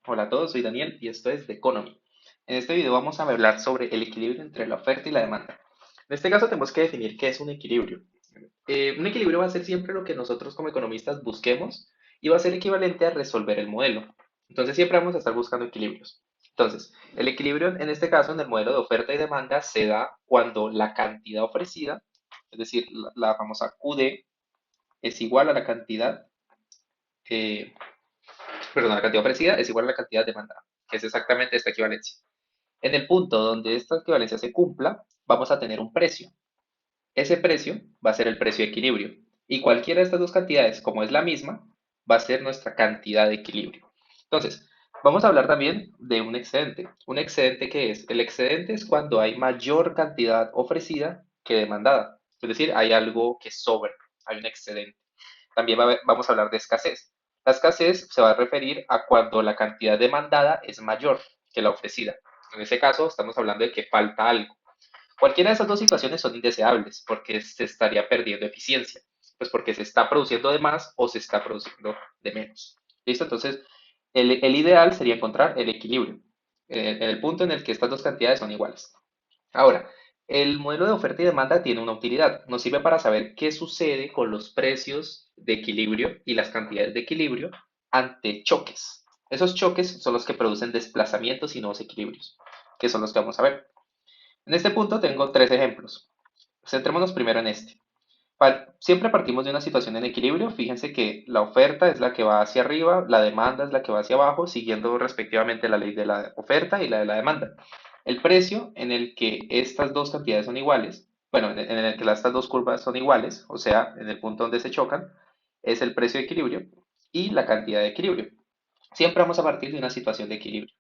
Hola a todos, soy Daniel y esto es The Economy. En este video vamos a hablar sobre el equilibrio entre la oferta y la demanda. En este caso tenemos que definir qué es un equilibrio. Un equilibrio va a ser siempre lo que nosotros como economistas busquemos y va a ser equivalente a resolver el modelo. Entonces siempre vamos a estar buscando equilibrios. Entonces, el equilibrio en este caso en el modelo de oferta y demanda se da cuando la cantidad ofrecida, es decir, la famosa QD, es igual a la cantidad eh, perdón, la cantidad ofrecida es igual a la cantidad demandada, que es exactamente esta equivalencia. En el punto donde esta equivalencia se cumpla, vamos a tener un precio. Ese precio va a ser el precio de equilibrio. Y cualquiera de estas dos cantidades, como es la misma, va a ser nuestra cantidad de equilibrio. Entonces, vamos a hablar también de un excedente. ¿Un excedente qué es? El excedente es cuando hay mayor cantidad ofrecida que demandada. Es decir, hay algo que sobra, hay un excedente. También vamos a hablar de escasez. La escasez se va a referir a cuando la cantidad demandada es mayor que la ofrecida. En ese caso, estamos hablando de que falta algo. Cualquiera de esas dos situaciones son indeseables porque se estaría perdiendo eficiencia, pues porque se está produciendo de más o se está produciendo de menos. ¿Listo? Entonces, el ideal sería encontrar el equilibrio, en el punto en el que estas dos cantidades son iguales. Ahora, el modelo de oferta y demanda tiene una utilidad. Nos sirve para saber qué sucede con los precios de equilibrio y las cantidades de equilibrio ante choques. Esos choques son los que producen desplazamientos y nuevos equilibrios, que son los que vamos a ver. En este punto tengo tres ejemplos. Centrémonos primero en este. Siempre partimos de una situación en equilibrio. Fíjense que la oferta es la que va hacia arriba, la demanda es la que va hacia abajo, siguiendo respectivamente la ley de la oferta y la de la demanda. El precio en el que estas dos cantidades son iguales, bueno, en el que estas dos curvas son iguales, o sea, en el punto donde se chocan, es el precio de equilibrio y la cantidad de equilibrio. Siempre vamos a partir de una situación de equilibrio.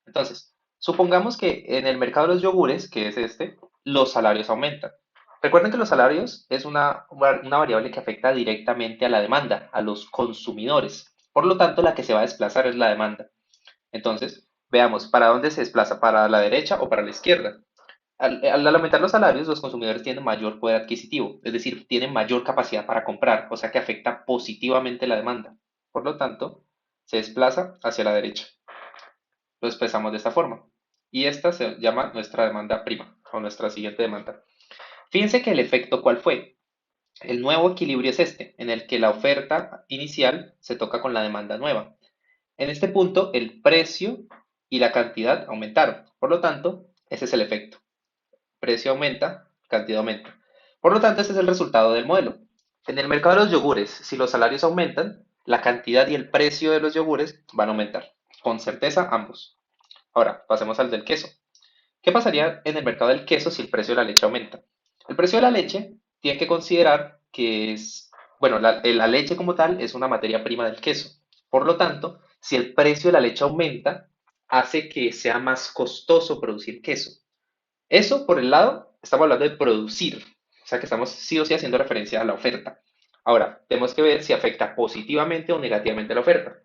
Entonces, supongamos que en el mercado de los yogures, que es este, los salarios aumentan. Recuerden que los salarios es una variable que afecta directamente a la demanda, a los consumidores. Por lo tanto, la que se va a desplazar es la demanda. Entonces, veamos, ¿para dónde se desplaza? ¿Para la derecha o para la izquierda? Al aumentar los salarios, los consumidores tienen mayor poder adquisitivo, es decir, tienen mayor capacidad para comprar, o sea que afecta positivamente la demanda. Por lo tanto, se desplaza hacia la derecha. Lo expresamos de esta forma. Y esta se llama nuestra demanda prima o nuestra siguiente demanda. Fíjense que el efecto ¿cuál fue? El nuevo equilibrio es este, en el que la oferta inicial se toca con la demanda nueva. En este punto, el precio y la cantidad aumentaron. Por lo tanto, ese es el efecto. Precio aumenta, cantidad aumenta. Por lo tanto, ese es el resultado del modelo. En el mercado de los yogures, si los salarios aumentan, la cantidad y el precio de los yogures van a aumentar. Con certeza, ambos. Ahora, pasemos al del queso. ¿Qué pasaría en el mercado del queso si el precio de la leche aumenta? El precio de la leche tiene que considerar que es, bueno, la leche como tal es una materia prima del queso. Por lo tanto, si el precio de la leche aumenta, hace que sea más costoso producir queso. Eso, por el lado, estamos hablando de producir, o sea que estamos sí o sí haciendo referencia a la oferta. Ahora, tenemos que ver si afecta positivamente o negativamente la oferta.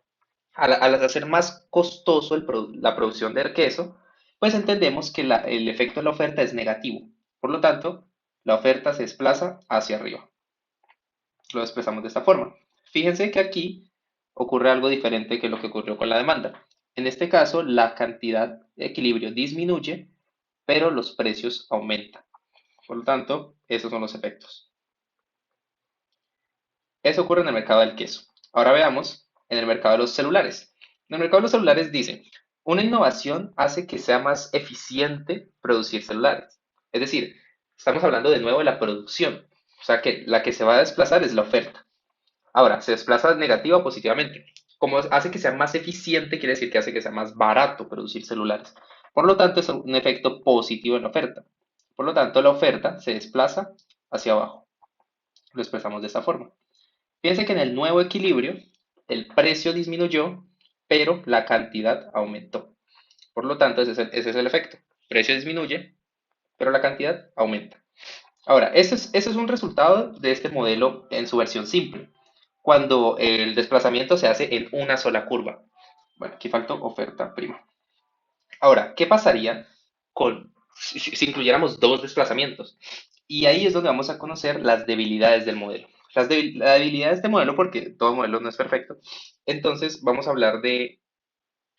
Al hacer más costoso la producción del queso, pues entendemos que el efecto de la oferta es negativo. Por lo tanto, la oferta se desplaza hacia arriba. Lo expresamos de esta forma. Fíjense que aquí ocurre algo diferente que lo que ocurrió con la demanda. En este caso, la cantidad de equilibrio disminuye, pero los precios aumentan. Por lo tanto, esos son los efectos. Eso ocurre en el mercado del queso. Ahora veamos en el mercado de los celulares. En el mercado de los celulares dice, una innovación hace que sea más eficiente producir celulares. Es decir, estamos hablando de nuevo de la producción. O sea que la que se va a desplazar es la oferta. Ahora, se desplaza negativa o positivamente. Como hace que sea más eficiente, quiere decir que hace que sea más barato producir celulares. Por lo tanto, es un efecto positivo en la oferta. Por lo tanto, la oferta se desplaza hacia abajo. Lo expresamos de esta forma. Fíjense que en el nuevo equilibrio el precio disminuyó, pero la cantidad aumentó. Por lo tanto, ese es el efecto. El precio disminuye, pero la cantidad aumenta. Ahora, ese es un resultado de este modelo en su versión simple, cuando el desplazamiento se hace en una sola curva. Bueno, aquí faltó oferta prima. Ahora, ¿qué pasaría si incluyéramos dos desplazamientos? Y ahí es donde vamos a conocer las debilidades del modelo. La debilidad de este modelo, porque todo modelo no es perfecto, entonces vamos a hablar de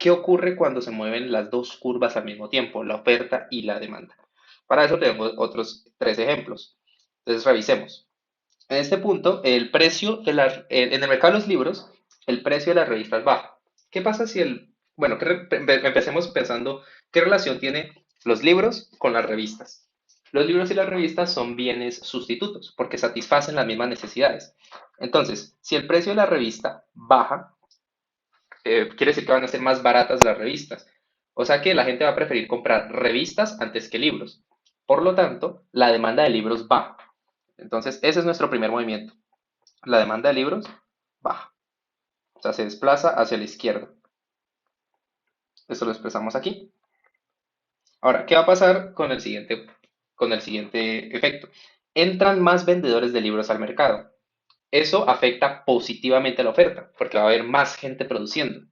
¿qué ocurre cuando se mueven las dos curvas al mismo tiempo, la oferta y la demanda? Para eso tenemos otros tres ejemplos. Entonces, revisemos. En este punto, el precio en el mercado de los libros, el precio de las revistas baja. ¿Qué pasa si bueno, empecemos pensando qué relación tiene los libros con las revistas? Los libros y las revistas son bienes sustitutos porque satisfacen las mismas necesidades. Entonces, si el precio de la revista baja, quiere decir que van a ser más baratas las revistas. O sea que la gente va a preferir comprar revistas antes que libros. Por lo tanto, la demanda de libros baja. Entonces, ese es nuestro primer movimiento. La demanda de libros baja. O sea, se desplaza hacia la izquierda. Esto lo expresamos aquí. Ahora, ¿qué va a pasar con el siguiente efecto? Entran más vendedores de libros al mercado. Eso afecta positivamente a la oferta, porque va a haber más gente produciendo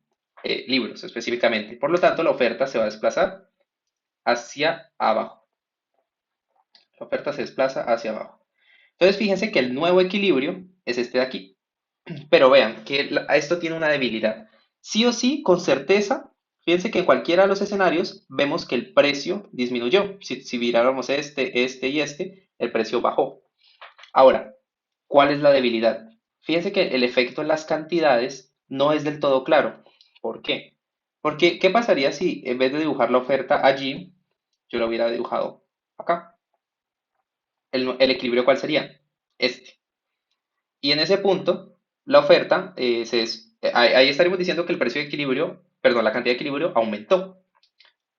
libros específicamente. Por lo tanto, la oferta se va a desplazar hacia abajo. La oferta se desplaza hacia abajo. Entonces, fíjense que el nuevo equilibrio es este de aquí. Pero vean que esto tiene una debilidad. Sí o sí, con certeza, fíjense que en cualquiera de los escenarios vemos que el precio disminuyó. Si miráramos este y este, el precio bajó. Ahora, ¿cuál es la debilidad? Fíjense que el efecto en las cantidades no es del todo claro. ¿Por qué? Porque, ¿qué pasaría si en vez de dibujar la oferta allí, yo lo hubiera dibujado acá? ¿El equilibrio cuál sería? Este. Y en ese punto, la oferta, ahí estaríamos diciendo que el precio de equilibrio, perdón, la cantidad de equilibrio aumentó,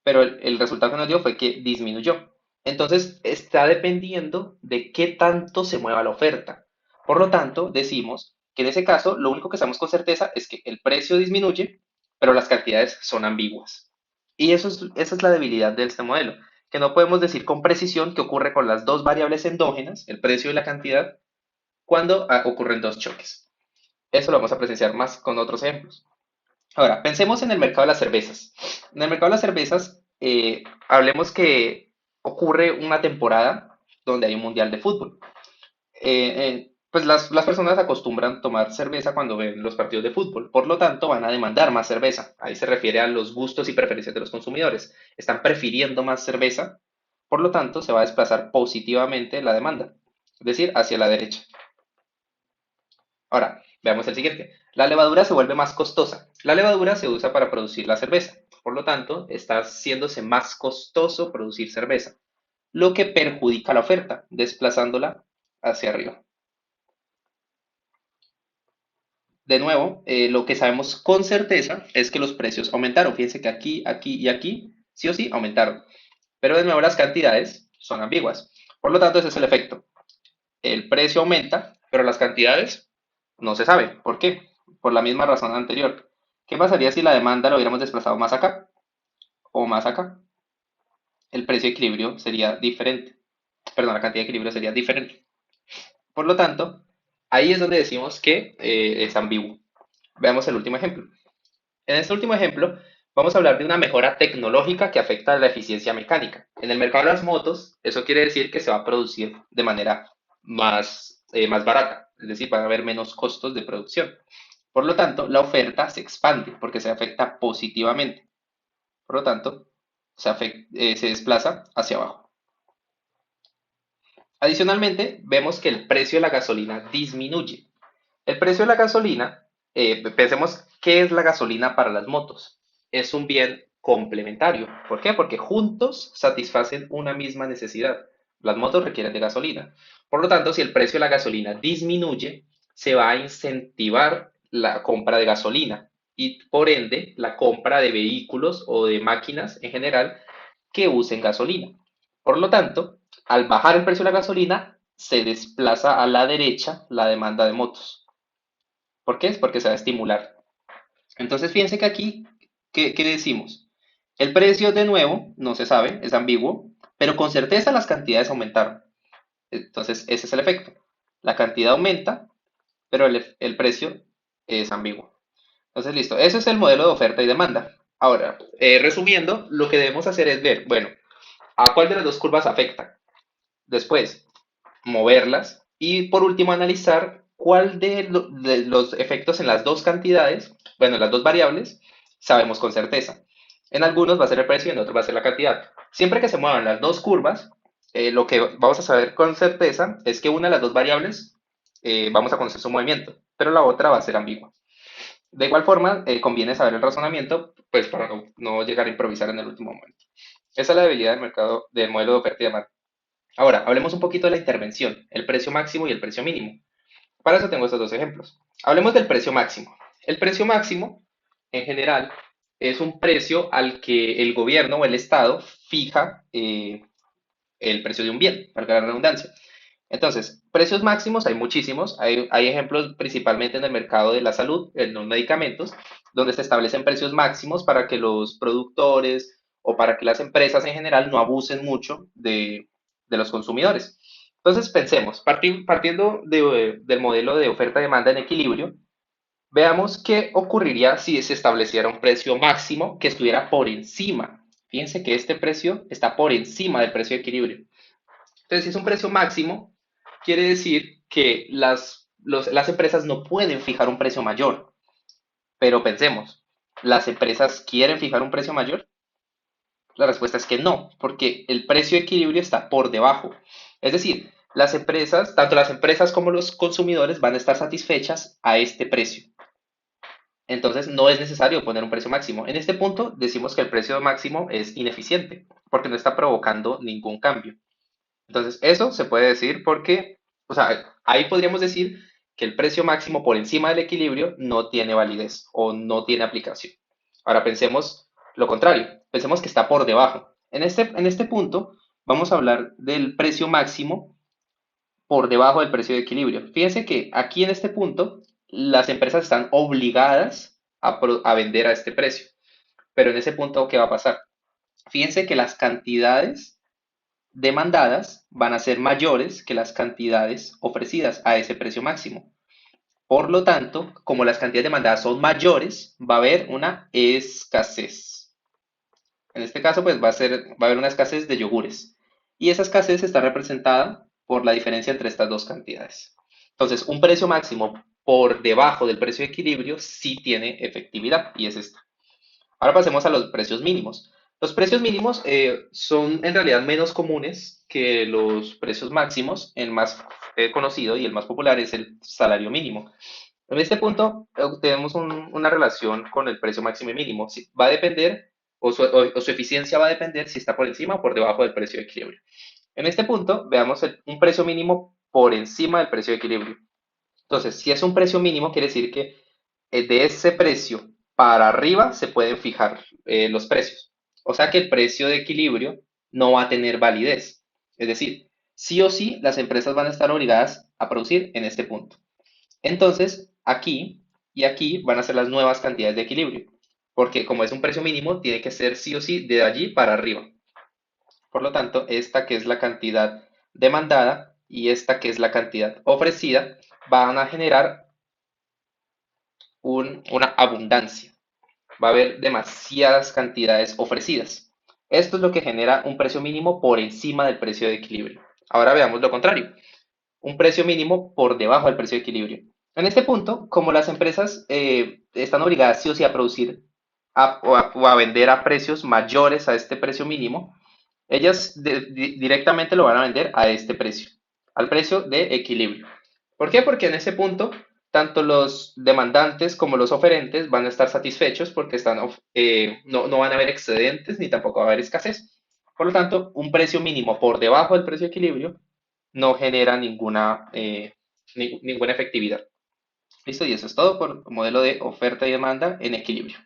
pero el resultado que nos dio fue que disminuyó. Entonces, está dependiendo de qué tanto se mueva la oferta. Por lo tanto, decimos que en ese caso, lo único que sabemos con certeza es que el precio disminuye, pero las cantidades son ambiguas. Y esa es la debilidad de este modelo, que no podemos decir con precisión qué ocurre con las dos variables endógenas, el precio y la cantidad, cuando ocurren dos choques. Eso lo vamos a presenciar más con otros ejemplos. Ahora, pensemos en el mercado de las cervezas. En el mercado de las cervezas, hablemos que ocurre una temporada donde hay un mundial de fútbol. Pues las personas acostumbran tomar cerveza cuando ven los partidos de fútbol, por lo tanto van a demandar más cerveza. Ahí se refiere a los gustos y preferencias de los consumidores. Están prefiriendo más cerveza, por lo tanto se va a desplazar positivamente la demanda, es decir, hacia la derecha. Ahora, veamos el siguiente. La levadura se vuelve más costosa. La levadura se usa para producir la cerveza. Por lo tanto, está haciéndose más costoso producir cerveza, lo que perjudica la oferta, desplazándola hacia arriba. De nuevo, lo que sabemos con certeza es que los precios aumentaron. Fíjense que aquí, aquí y aquí, sí o sí, aumentaron. Pero de nuevo las cantidades son ambiguas. Por lo tanto, ese es el efecto. El precio aumenta, pero las cantidades no se sabe. ¿Por qué? Por la misma razón anterior. ¿Qué pasaría si la demanda lo hubiéramos desplazado más acá o más acá? El precio de equilibrio sería diferente. Perdón, la cantidad de equilibrio sería diferente. Por lo tanto, ahí es donde decimos que es ambiguo. Veamos el último ejemplo. En este último ejemplo, vamos a hablar de una mejora tecnológica que afecta a la eficiencia mecánica. En el mercado de las motos, eso quiere decir que se va a producir de manera más barata, es decir, van a haber menos costos de producción. Por lo tanto, la oferta se expande porque se afecta positivamente. Por lo tanto, se desplaza hacia abajo. Adicionalmente, vemos que el precio de la gasolina disminuye. El precio de la gasolina, pensemos qué es la gasolina para las motos. Es un bien complementario. ¿Por qué? Porque juntos satisfacen una misma necesidad. Las motos requieren de gasolina. Por lo tanto, si el precio de la gasolina disminuye, se va a incentivar la compra de gasolina y por ende la compra de vehículos o de máquinas en general que usen gasolina. Por lo tanto, al bajar el precio de la gasolina, se desplaza a la derecha la demanda de motos. ¿Por qué? Es porque se va a estimular. Entonces, fíjense que aquí, ¿qué decimos? El precio, de nuevo, no se sabe, es ambiguo, pero con certeza las cantidades aumentaron. Entonces, ese es el efecto. La cantidad aumenta, pero el precio es ambiguo. Entonces, listo. Ese es el modelo de oferta y demanda. Ahora, resumiendo, lo que debemos hacer es ver, bueno, ¿a cuál de las dos curvas afecta? Después, moverlas y por último analizar cuál de los efectos en las dos cantidades, bueno, en las dos variables, sabemos con certeza. En algunos va a ser el precio y en otros va a ser la cantidad. Siempre que se muevan las dos curvas, lo que vamos a saber con certeza es que una de las dos variables vamos a conocer su movimiento, pero la otra va a ser ambigua. De igual forma, conviene saber el razonamiento, pues para no llegar a improvisar en el último momento. Esa es la debilidad del mercado, del modelo de oferta y demanda. Ahora, hablemos un poquito de la intervención, el precio máximo y el precio mínimo. Para eso tengo estos dos ejemplos. Hablemos del precio máximo. El precio máximo, en general, es un precio al que el gobierno o el Estado fija el precio de un bien, para la redundancia. Entonces, precios máximos hay muchísimos. Hay ejemplos principalmente en el mercado de la salud, en los medicamentos, donde se establecen precios máximos para que los productores o para que las empresas en general no abusen mucho de los consumidores. Entonces, pensemos, partiendo del modelo de oferta-demanda en equilibrio, veamos qué ocurriría si se estableciera un precio máximo que estuviera por encima. Fíjense que este precio está por encima del precio de equilibrio. Entonces, si es un precio máximo, quiere decir que las empresas no pueden fijar un precio mayor. Pero pensemos, ¿las empresas quieren fijar un precio mayor? La respuesta es que no, porque el precio de equilibrio está por debajo. Es decir, las empresas, tanto las empresas como los consumidores van a estar satisfechas a este precio. Entonces, no es necesario poner un precio máximo. En este punto, decimos que el precio máximo es ineficiente, porque no está provocando ningún cambio. Entonces, eso se puede decir porque, o sea, ahí podríamos decir que el precio máximo por encima del equilibrio no tiene validez o no tiene aplicación. Ahora pensemos lo contrario, pensemos que está por debajo. En este punto vamos a hablar del precio máximo por debajo del precio de equilibrio. Fíjense que aquí en este punto las empresas están obligadas a vender a este precio, pero en ese punto, ¿qué va a pasar? Fíjense que las cantidades demandadas van a ser mayores que las cantidades ofrecidas a ese precio máximo. Por lo tanto, como las cantidades demandadas son mayores, va a haber una escasez. En este caso, pues va a haber una escasez de yogures. Y esa escasez está representada por la diferencia entre estas dos cantidades. Entonces, un precio máximo por debajo del precio de equilibrio sí tiene efectividad y es esta. Ahora pasemos a los precios mínimos. Los precios mínimos son en realidad menos comunes que los precios máximos. El más conocido y el más popular es el salario mínimo. En este punto tenemos una relación con el precio máximo y mínimo. Va a depender, o su eficiencia va a depender si está por encima o por debajo del precio de equilibrio. En este punto, veamos un precio mínimo por encima del precio de equilibrio. Entonces, si es un precio mínimo, quiere decir que de ese precio para arriba se pueden fijar los precios. O sea que el precio de equilibrio no va a tener validez. Es decir, sí o sí las empresas van a estar obligadas a producir en este punto. Entonces, aquí y aquí van a ser las nuevas cantidades de equilibrio. Porque como es un precio mínimo, tiene que ser sí o sí de allí para arriba. Por lo tanto, esta que es la cantidad demandada y esta que es la cantidad ofrecida van a generar una abundancia. Va a haber demasiadas cantidades ofrecidas. Esto es lo que genera un precio mínimo por encima del precio de equilibrio. Ahora veamos lo contrario, un precio mínimo por debajo del precio de equilibrio. En este punto, como las empresas están obligadas sí o sí a producir o a vender a precios mayores a este precio mínimo, ellas directamente lo van a vender a este precio, al precio de equilibrio. ¿Por qué? Porque en ese punto, tanto los demandantes como los oferentes van a estar satisfechos porque no van a haber excedentes ni tampoco va a haber escasez. Por lo tanto, un precio mínimo por debajo del precio de equilibrio no genera ninguna efectividad. ¿Listo? Y eso es todo por el modelo de oferta y demanda en equilibrio.